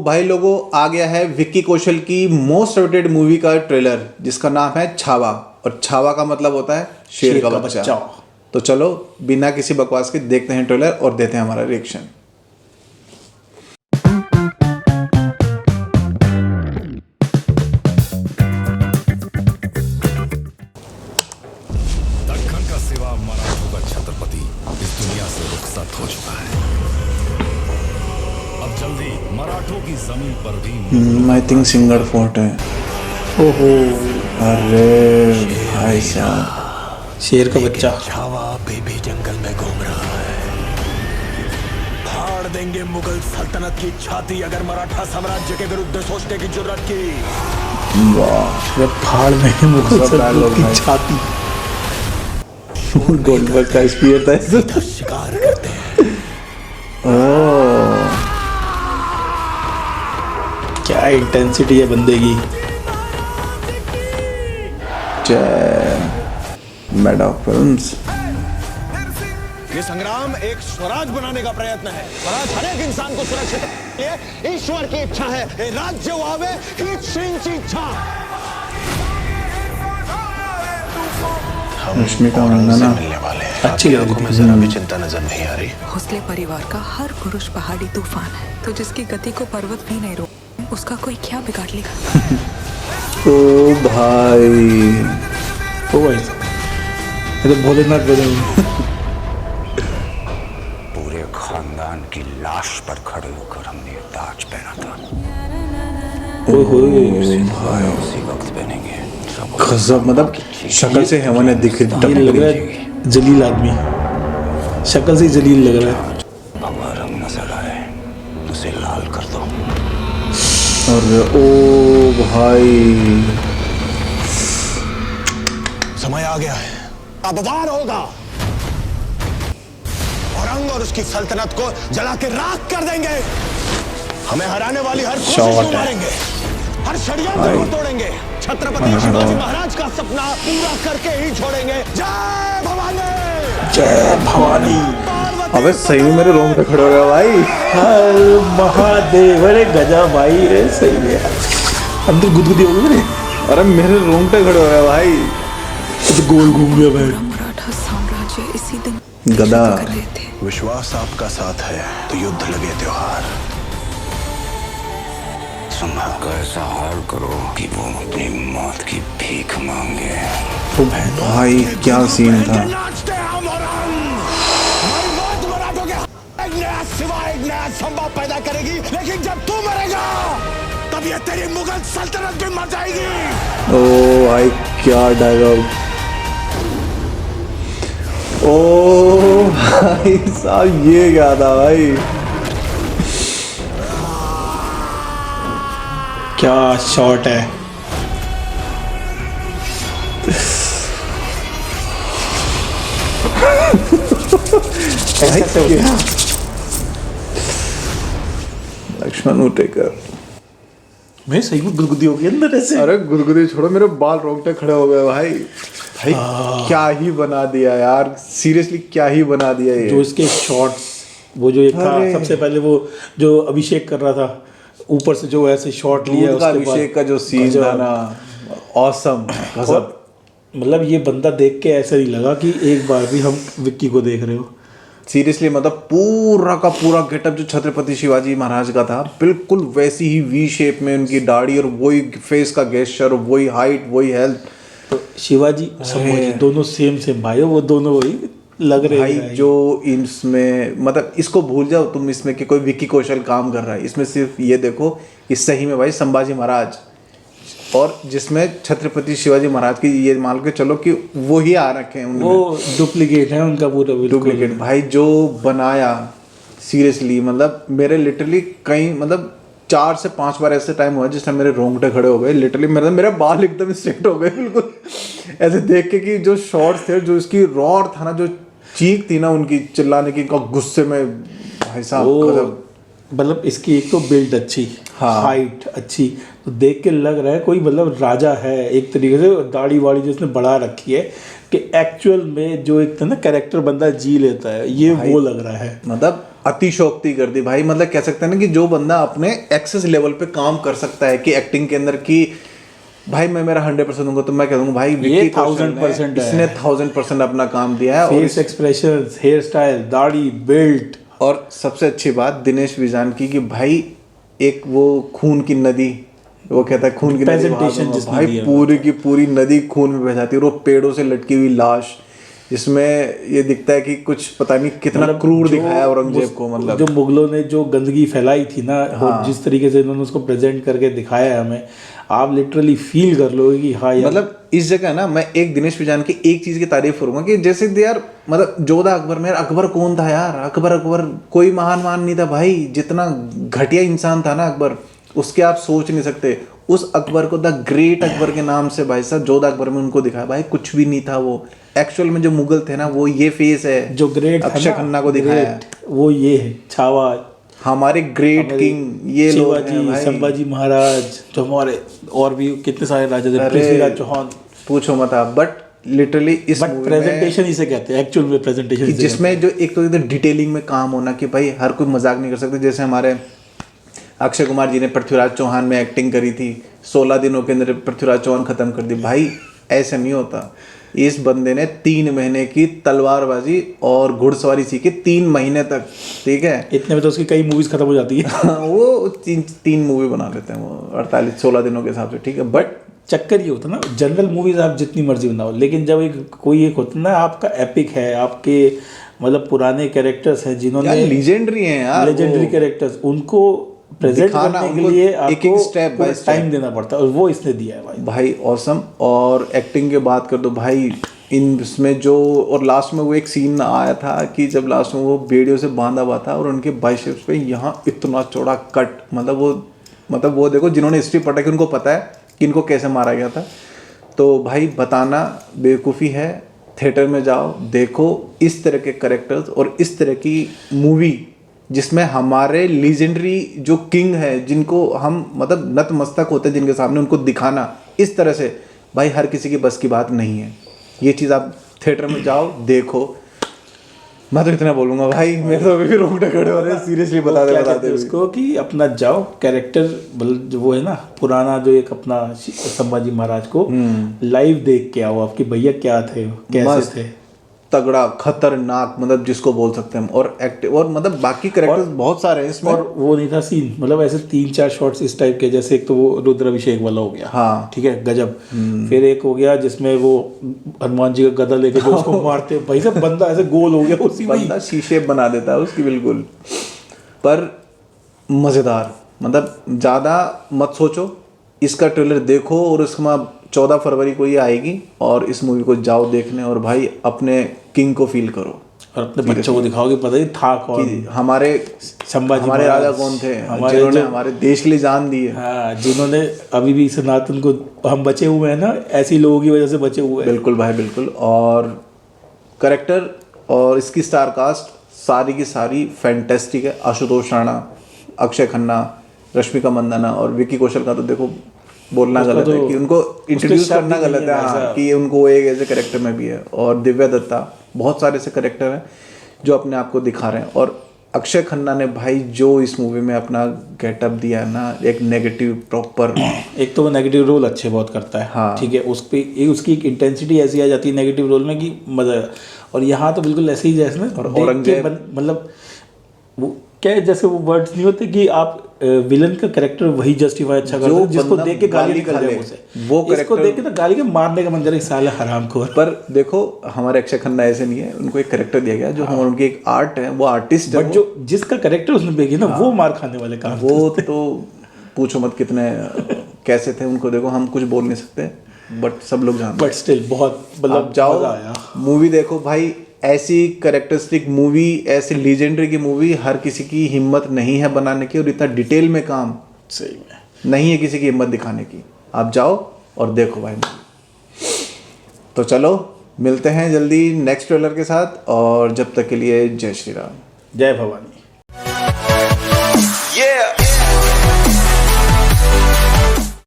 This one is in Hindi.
भाई लोगों, आ गया है विक्की कौशल की मोस्ट अवेटेड मूवी का ट्रेलर जिसका नाम है छावा। और छावा का मतलब होता है शेर का बच्चा। तो चलो बिना किसी बकवास के देखते हैं ट्रेलर और देते हैं हमारा रिएक्शन। दक्खन का सिवा मराठों का छत्रपति इस दुनिया से रुखसत हो चुका है। अब जल्दी मराठों की जमीन पर भी आई थिंक सिंगल फोर्ट है। ओहो, अरे भाई साहब, शेर का बच्चा। छावा अभी भी जंगल में घूम रहा है। फाड़ देंगे मुगल सल्तनत की छाती अगर मराठा साम्राज्य के विरुद्ध सोचने की जरूरत की। अरे फाड़ में मुगल सल्तनत की छाती। गोल्डबर्ग का स्पीयर था सीधा शिकार करते हैं। क्या इंटेंसिटी है बंदे की। मेडा फिल्म्स। ये संग्राम एक स्वराज बनाने का प्रयत्न है। स्वराज हर एक इंसान को सुरक्षित रखने के लिए ईश्वर की इच्छा है। ये राज्य वावे ही श्रींची इच्छा। रश्मिका मंदाना मिलने वाले हैं। अच्छी लग आंखों रही में थी। जरा भी चिंता नजर नहीं आ रही। भोसले परिवार का हर पुरुष पहाड़ी तूफान है, तो जिसकी गति को पर्वत भी नहीं रोक, उसका कोई क्या बिगाड़ लेगा। ओ भाई, ओ भाई, ये तो भोलेनाथ बने हुए। पूरे खानदान की लाश पर खड़े होकर हमने ये ताज पहना था। ओहो भाई उसी वक्त पहनेंगे। गजब, मतलब शक्ल से हेवन दिख ये लग रहा है जलील आदमी, शक्ल से ही जलील लग रहा है। भगवा रंग नजर आए, उसे लाल कर दो। और ओ भाई, समय आ गया है। अब वार होगा। औरंग और उसकी सल्तनत को जला के राख कर देंगे। हमें हराने वाली हर कोशिश को मारेंगे, हर षड्यंत्र को तोड़ेंगे। छत्रपति शिवाजी महाराज का सपना पूरा करके ही छोड़ेंगे। जय भवानी, जय भवानी। अबे सही में मेरे रोंगटे खड़े हो गए भाई। हर महादेव। अरे गजा भाई, रे सही है यार। अंदर गुदगुदी हो गई मेरे। अरे मेरे रोंगटे खड़े हो गए भाई। तो गोल घूम गया भाई। पूरा मराठा साम्राज्य इसी दिन गदा। कर रहे थे। विश्वास आपका साथ है तो युद्ध लगे त्योहार। ऐसा हाल करो कि वो अपनी मौत की भीख मांगे। ओ भाई क्या सीन था। नाचते हम और हम। हमारी मौत मराठों के एक नया सिवा एक नया संभव पैदा करेगी। लेकिन जब तू मरेगा तब ये तेरी मुगल सल्तनत भी मर जाएगी। ओ भाई क्या डायलॉग। ओ भाई साहब, ये क्या था भाई। क्या शॉट है। ऐसे क्या? लक्ष्मण उटेकर। मैं सही में गुदगुदी हो गई अंदर ऐसे। अरे गुदगुदी छोड़ो, मेरे बाल रोंगटे खड़े हो गए भाई। भाई क्या ही बना दिया यार, सीरियसली क्या ही बना दिया ये। जो इसके शॉट्स, वो जो एक था अरे। सबसे पहले, वो जो अभिषेक कर रहा था ऊपर से, जो ऐसे शॉट लिया दूध का उसके बाद अभिषेक का जो सीन था ना, ऑसम गजब। मतलब ये बंदा देख के ऐसा नहीं लगा कि एक बार भी हम विक्की को देख रहे हो। सीरियसली मतलब पूरा का पूरा गेटअप जो छत्रपति शिवाजी महाराज का था, बिल्कुल वैसी ही वी शेप में उनकी दाढ़ी और वही फेस का गेस्चर, वही हाइट, वही हेल्थ। तो शिवाजी संभाजी दोनों सेम भाई, वो दोनों वही लग रहे भाई हैं। जो इसमें मतलब इसको भूल जाओ तुम इसमें कि कोई विक्की कौशल काम कर रहा है। इसमें सिर्फ ये देखो कि सही में भाई संभाजी महाराज, और जिसमें छत्रपति शिवाजी महाराज की ये मान के चलो कि वो ही आ रखे हैं उनमें। वो डुप्लीकेट है उनका पूरा, डुप्लीकेट भाई जो बनाया। सीरियसली मतलब मेरे लिटरली कई मतलब 4 से 5 बार ऐसे टाइम हुआ जिस टाइम मेरे रोंगटे खड़े हो गए। लिटरली मेरे बाल एकदम स्ट्रेट हो गए बिल्कुल ऐसे देख के कि जो शॉट्स थे, जो इसकी रॉर था ना, जो चीख थी ना उनकी चिल्लाने की गुस्से में, भाई साहब मतलब इसकी एक तो बिल्ड अच्छी, हाँ। हाइट अच्छी, तो देख के लग रहा है कोई मतलब राजा है एक तरीके से। दाढ़ी वाड़ी जो उसने बढ़ा रखी है कि एक्चुअल में जो एक था ना कैरेक्टर बंदा जी लेता है, ये वो लग रहा है। मतलब अतिशोक्ति कर दी भाई। मतलब कह सकते हैं ना कि जो बंदा अपने एक्सेस लेवल पे काम कर सकता है कि एक्टिंग के अंदर की भाई मैं मेरा 100% दूंगा, तो मैं कह दूंगा भाई विक्की कौशल ने 1000% है। इसने 1000% अपना काम दिया है। और फेस एक्सप्रेशन, हेयर स्टाइल, दाढ़ी, बेल्ट, और सबसे अच्छी बात दिनेश विजान की कि भाई एक वो खून की नदी, वो कहता है खून की नदी Presentation जिसने भाई दिया पूरी की पूरी नदी खून में बह जाती है। और वो पेड़ों से लटकी हुई लाश, जिसमें ये दिखता है कि कुछ पता नहीं कितना क्रूर दिखाया है औरंगजेब को। मतलब जो मुगलों ने जो गंदगी फैलाई थी ना, और जिस तरीके से इन्होंने उसको प्रेजेंट करके दिखाया है हमें, आप लिटरली फील कर लोगे कि हाँ यार। मतलब इस जगह ना मैं एक दिनेश विजान की एक चीज की तारीफ करूंगा कि जैसे यार मतलब जोधा अकबर में, अकबर कौन था यार? अकबर कोई महान नहीं था भाई। जितना घटिया इंसान था ना अकबर, उसके आप सोच नहीं सकते। उस अकबर को द ग्रेट अकबर के नाम से भाई साहब जोधा अकबर में उनको दिखाया। भाई कुछ भी नहीं था वो। एक्चुअल में जो मुगल थे ना वो ये फेस है जो ग्रेट अक्षय खन्ना को दिखाया है। वो ये है छावा, हमारे ग्रेट किंग ये लोग हैं शिवाजी, भाई। संभाजी महाराज, जो हमारे और भी कितने सारे राजा थे, पृथ्वीराज चौहान, पूछो मत आप। बट लिटरली इस बट movie प्रेजेंटेशन इसे कहते हैं, एक्चुअल में प्रेजेंटेशन कि जिसमें जो एक तो इधर डिटेलिंग में काम होना कि भाई हर कोई मजाक नहीं कर सकते। जैसे हमारे अक्षय कुमार जी ने पृथ्वीराज चौहान में एक्टिंग करी थी, 16 दिनों के अंदर पृथ्वीराज चौहान खत्म कर दी। भाई ऐसे नहीं होता। इस बंदे ने 3 महीने की तलवारबाजी और घुड़सवारी सीखी 3 महीने तक, ठीक है। इतने में तो उसकी कई मूवीज खत्म हो जाती है। वो तीन मूवी बना लेते हैं वो 16 दिनों के हिसाब से, ठीक है। बट चक्कर ये होता है ना, जनरल मूवीज आप जितनी मर्जी बनाओ, लेकिन जब कोई एक होता है ना आपका एपिक है, आपके मतलब पुराने कैरेक्टर्स हैं जिन्होंने लीजेंडरी हैं यार, लेजेंडरी कैरेक्टर्स, उनको प्रेजेंट दिखाना, करने के उनको लिए एक स्टेप बाय टाइम देना पड़ता है, और वो इसने दिया है भाई ऑसम। और एक्टिंग की बात कर दो भाई इसमें जो, और लास्ट में वो एक सीन आया था कि जब लास्ट में वो बेड़ियों से बांधा हुआ था और उनके बाइसेप्स पे यहाँ इतना चौड़ा कट, मतलब वो देखो जिन्होंने हिस्ट्री पढ़ा कि उनको पता है कि इनको कैसे मारा गया था। तो भाई बताना बेवकूफ़ी है। थिएटर में जाओ, देखो इस तरह के कैरेक्टर्स और इस तरह की मूवी जिसमें हमारे लीजेंडरी जो किंग है, जिनको हम मतलब नतमस्तक होते हैं जिनके सामने, उनको दिखाना इस तरह से भाई हर किसी की बस की बात नहीं है। ये चीज़ आप थिएटर में जाओ देखो। मैं तो इतना बोलूँगा भाई, मेरे तो अभी भी रोंगटे खड़े हो रहे हैं सीरियसली बताते हुए उसको कि अपना जाओ कैरेक्टर जो वो है ना पुराना, जो एक अपना संभाजी महाराज को लाइव देख के आओ, आपके भैया क्या थे, कैसे थे, तगड़ा खतरनाक, मतलब जिसको बोल सकते हैं। और एक्टिव और मतलब बाकी कैरेक्टर्स बहुत सारे हैं इसमें। और वो नहीं था सीन, मतलब ऐसे 3-4 शॉट्स इस टाइप के, जैसे एक तो वो रुद्राभिषेक वाला हो गया, हाँ ठीक है, गजब। फिर एक हो गया जिसमें वो हनुमान जी का गदा लेके जो उसको मारते, भाई साहब बंदा ऐसे गोल हो गया, उसी बंदा शीशे बना देता है उसकी, बिल्कुल। पर मज़ेदार, मतलब ज़्यादा मत सोचो, इसका ट्रेलर देखो और उसमें 14 फरवरी को ये आएगी, और इस मूवी को जाओ देखने और भाई अपने किंग को फील करो और अपने बच्चों को दिखाओगे पता ही था कौन कि हमारे संभाजी हमारे राजा कौन थे, जिन्होंने हमारे देश के लिए जान दी है। हाँ, जिन्होंने अभी भी सनातन को, हम बचे हुए हैं ना, ऐसी लोगों की वजह से बचे हुए हैं। बिल्कुल भाई बिल्कुल। और कैरेक्टर और इसकी स्टार कास्ट सारी की सारी फैंटेस्टिक है। आशुतोष राणा, अक्षय खन्ना, रश्मिका मंदाना और विक्की कौशल का तो देखो बोलना गलत है कि उनको इंट्रोड्यूस करना गलत है, हाँ, कि उनको एक ऐसे कैरेक्टर में भी है। और दिव्या दत्ता, बहुत सारे ऐसे कैरेक्टर हैं जो अपने आप को दिखा रहे हैं। और अक्षय खन्ना ने भाई जो इस मूवी में अपना गेटअप दिया है ना, एक नेगेटिव प्रॉपर, एक तो वो नेगेटिव रोल अच्छे बहुत करता है, हाँ, ठीक है, उसकी एक इंटेंसिटी ऐसी आ जाती है नेगेटिव रोल में कि मजा है। और यहाँ तो बिल्कुल ऐसे ही जैसे ना औरंगजेब, मतलब वो क्या है, जैसे वो वर्ड्स नहीं होते कि आप विलन का कैरेक्टर वही जस्टिफाई अच्छा करता है जिसको देख के गाली निकल जाए मुझसे, वो इसको देख के तो गाली के मारने का मंजर, एक साले हरामखोर। पर देखो हमारे अक्षय खन्ना ऐसे नहीं है, उनको एक कैरेक्टर दिया गया जो हमारे उनकी एक आर्ट है, वो आर्टिस्ट है। बट जो जिसका कैरेक्टर उसने देखी ना, वो मार खाने वाले काम, वो तो पूछो मत कितने कैसे थे, उनको देखो हम कुछ बोल नहीं सकते, बट सब लोग जानते। बट स्टिल बहुत मतलब जाओ मूवी देखो भाई। ऐसी कैरेक्टरिस्टिक मूवी, ऐसी लीजेंडरी की मूवी हर किसी की हिम्मत नहीं है बनाने की, और इतना डिटेल में काम सही में नहीं है किसी की हिम्मत दिखाने की। आप जाओ और देखो भाई। तो चलो मिलते हैं जल्दी नेक्स्ट ट्रेलर के साथ, और जब तक के लिए जय श्री राम, जय भवानी। Yeah.